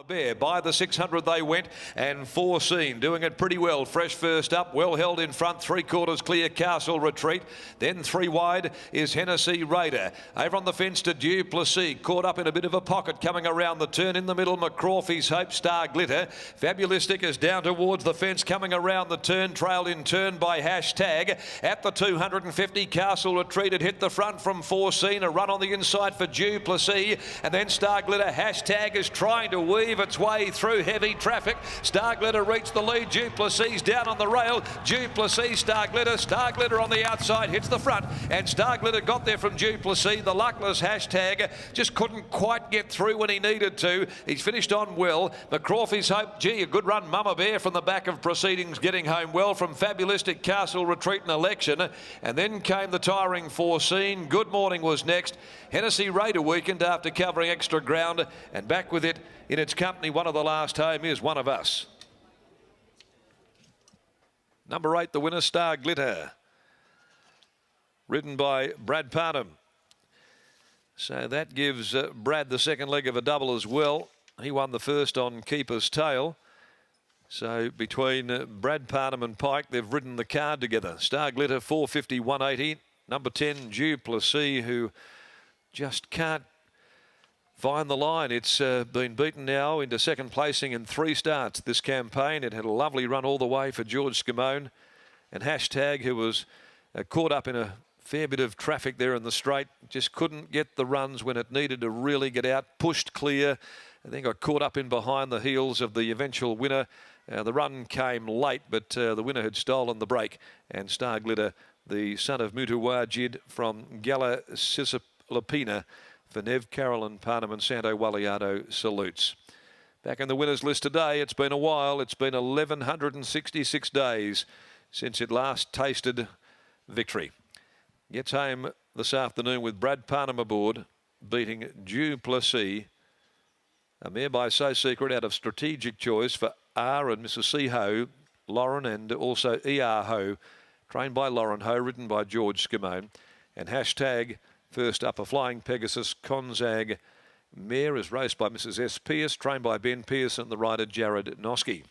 Bear. By the 600 they went, and Foreseen doing it pretty well. Fresh first up, well held in front, 3/4 clear Castle Retreat. Then 3 wide is Hennessy Raider. Over on the fence to Duplessis, caught up in a bit of a pocket coming around the turn. In the middle, McCrawfie's Hope, Star Glitter. Fabulistic is down towards the fence coming around the turn, trailed in turn by Hashtag. At the 250, Castle Retreat had hit the front from Foreseen. A run on the inside for Duplessis, and then Star Glitter. Hashtag is trying to weave its way through heavy traffic. Star Glitter reached the lead. Duplessis down on the rail. Duplessis, Star Glitter on the outside hits the front, and Star Glitter got there from Duplessis. The luckless Hashtag just couldn't quite get through when he needed to. He's finished on well. McCrawfie's Hope, gee, a good run. Mama Bear from the back of Proceedings getting home well from Fabulistic, Castle Retreat and Election, and then came the tiring Foreseen. Good Morning was next. Hennessy Raider weakened after covering extra ground, and back with it in its company. One of the last home is One of Us. Number 8, the winner, Star Glitter, ridden by Brad Parnham. So that gives Brad the second leg of a double as well. He won the first on Keeper's Tail. So between Brad Parnham and Pike, they've ridden the card together. Star Glitter 450, 180. Number 10, Duplessis, who just can't find the line. It's been beaten now into second placing in 3 starts this campaign. It had a lovely run all the way for George Scamone. And Hashtag, who was caught up in a fair bit of traffic there in the straight, just couldn't get the runs when it needed to really get out. Pushed clear, and then got caught up in behind the heels of the eventual winner. The run came late, but the winner had stolen the break. And Star Glitter, the son of Mutawajid from Gala Sisalapina, for Nev, Carolyn, Parnham and Santo Waliato salutes. Back in the winners list today, it's been a while. It's been 1,166 days since it last tasted victory. Gets home this afternoon with Brad Parnham aboard, beating Duplessis. A mare by So Secret out of Strategic Choice for R and Mrs. C. Ho, Lauren, and also E.R. Ho, trained by Lauren Ho, ridden by George Scamone. And Hashtag, first up, a Flying Pegasus Konzag mare, is raced by Mrs. S. Pierce, trained by Ben Pearson, the rider Jared Noski.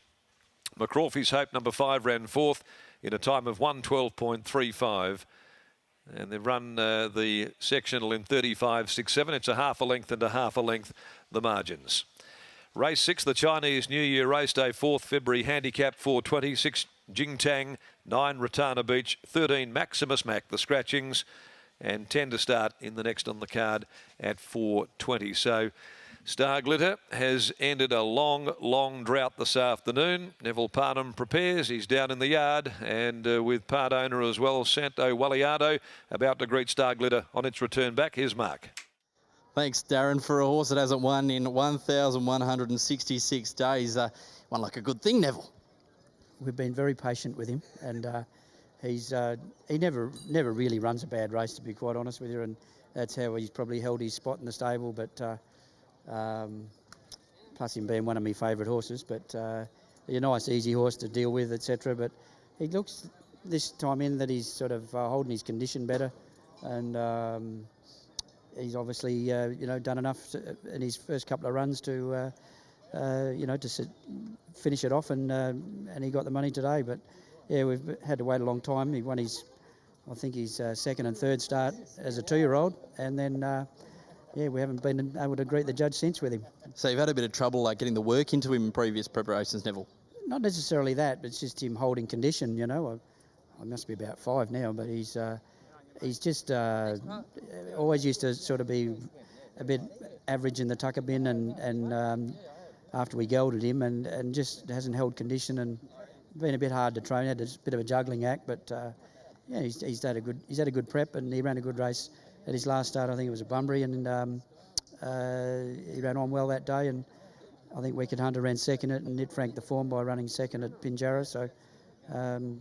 McCrawfie's Hope, number 5, ran 4th in a time of 1:12.35. And they've run the sectional in 35.67. It's a half a length and a half a length, the margins. Race 6, the Chinese New Year race day, 4th February, handicap 420, 6 Jingtang, 9 Ratana Beach, 13 Maximus Mac, the scratchings, and 10 to start in the next on the card at 420. So Star Glitter has ended a long drought this afternoon. Neville Parnham prepares. He's down in the yard, and with part owner as well, Santo Waliato, about to greet Star Glitter on its return back. Here's Mark. Thanks, Darren. For a horse that hasn't won in 1,166 days, won like a good thing, Neville. We've been very patient with him, and he never really runs a bad race, to be quite honest with you, and that's how he's probably held his spot in the stable. But plus him being one of my favourite horses, but a nice easy horse to deal with, etc. But he looks this time in that he's sort of holding his condition better, and he's obviously done enough in his first couple of runs to finish it off, and he got the money today. But yeah, we've had to wait a long time. He won his second and third start as a 2-year-old, and then we haven't been able to greet the judge since with him. So you've had a bit of trouble getting the work into him in previous preparations, Neville? Not necessarily that, but it's just him holding condition. I must be about 5 now, but he's just always used to sort of be a bit average in the tucker bin, and after we gelded him, and just hasn't held condition and been a bit hard to train. Had a bit of a juggling act, but he's had a good prep, and he ran a good race at his last start. I think it was a Bunbury, and he ran on well that day, and I think Wicked Hunter ran second it, and did frank the form by running second at Pinjarra. So I'm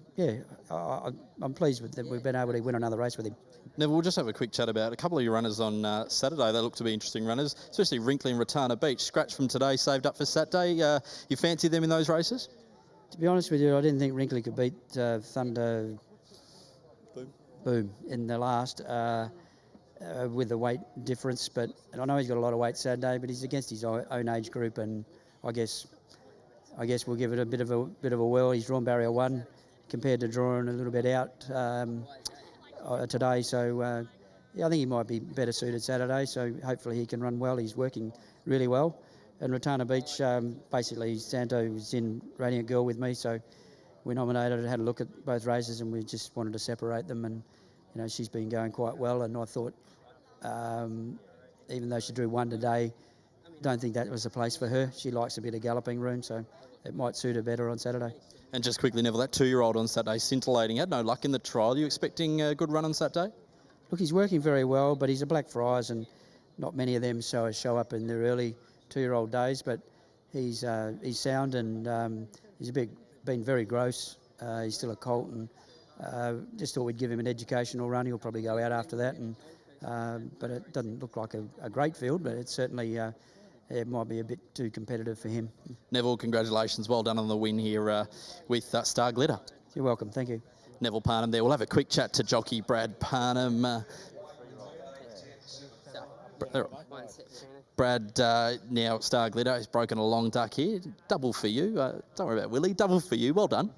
pleased with that we've been able to win another race with him. Neville, we'll just have a quick chat about a couple of your runners on Saturday. They look to be interesting runners, especially Wrinkly and Ratana Beach. Scratch from today, saved up for Saturday. You fancy them in those races? To be honest with you, I didn't think Wrinkly could beat Thunder Boom in the last with the weight difference. And I know he's got a lot of weight Saturday, but he's against his own age group, and I guess we'll give it a bit of a whirl. He's drawn barrier 1 compared to drawing a little bit out today. So yeah, I think he might be better suited Saturday. So hopefully he can run well. He's working really well. And Ratana Beach, basically Santo was in Radiant Girl with me, so we nominated, had a look at both races, and we just wanted to separate them. And you know, she's been going quite well, and I thought, even though she drew 1 today, don't think that was the place for her. She likes a bit of galloping room, so it might suit her better on Saturday. And just quickly, Neville, that 2-year-old on Saturday, scintillating, had no luck in the trial. Are you expecting a good run on Saturday? Look, he's working very well, but he's a Blackfriars, and not many of them show up in their early 2-year-old days. But he's sound, and he's been very gross. He's still a colt, and just thought we'd give him an educational run. He'll probably go out after that, and but it doesn't look like a great field, but it's certainly it might be a bit too competitive for him. Neville, congratulations. Well done on the win here with Star Glitter. You're welcome. Thank you. Neville Parnham there. We'll have a quick chat to jockey Brad Parnham. Brad, now Star Glitter has broken a long duck here. Double for you. Don't worry about Willie. Double for you. Well done.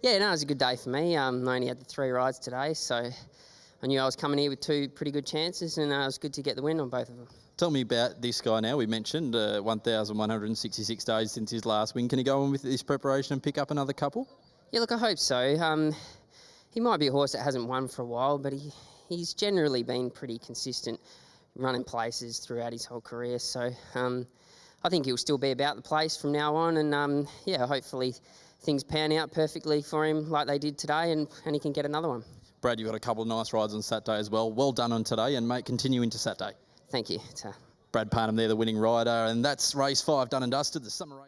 Yeah, no, it was a good day for me. I only had the 3 rides today, so I knew I was coming here with 2 pretty good chances, and it was good to get the win on both of them. Tell me about this guy now. We mentioned 1,166 days since his last win. Can he go on with this preparation and pick up another couple? Yeah, look, I hope so. He might be a horse that hasn't won for a while, but he's generally been pretty consistent running places throughout his whole career. So I think he'll still be about the place from now on, and yeah, hopefully things pan out perfectly for him like they did today, and he can get another one. Brad, you've got a couple of nice rides on Saturday as well. Well done on today, and mate, continue into Saturday. Thank you. Brad Parnham there, the winning rider, and that's race 5 done and dusted, the summer race.